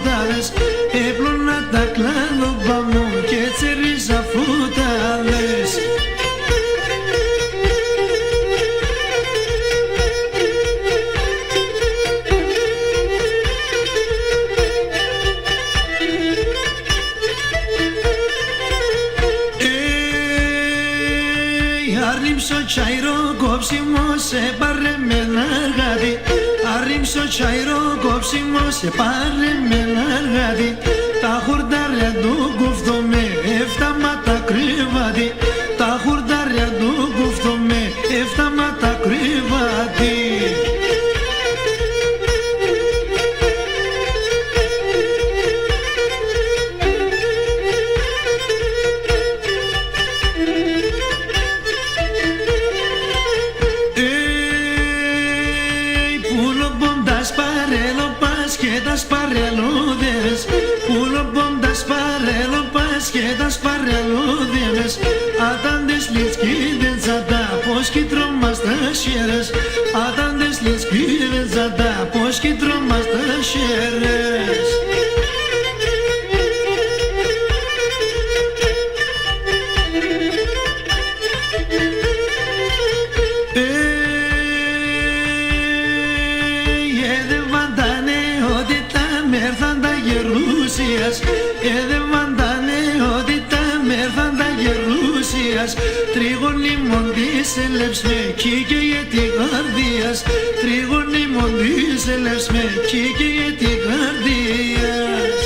φούταλες, έπλωνα τα κλάδοπα μου και τσεριζα φούταλες. Αρρύψω τσαϊρό κόψιμο, σε πάρε με ένα αργάτι. Αρρύψω τσαϊρό κόψιμο, σε πάρε με ένα αργάτι. Τα χορτάρια του κουφτώ με εφτάματα κρύβατη. Τα χορτάρια του κουφτώ με εφτάματα κρύβατη. Και τα σπαρελούδες, πουλοπον τα σπαρελοπάς και τα σπαρελούδες. Ατάντες λισκίδες ζαντά, πως κι τρώμας τα σέρες. Ατάντες λισκίδες ζαντά, πως κι τρώμας τα σέρες. Δεν βαντάνε ότι τα μέρθαν τα γερούσιας. Τρίγωνη μοντής ελεύς με κήκε για την καρδίας. Τρίγωνη μοντής ελεύς με κήκε για την καρδίας.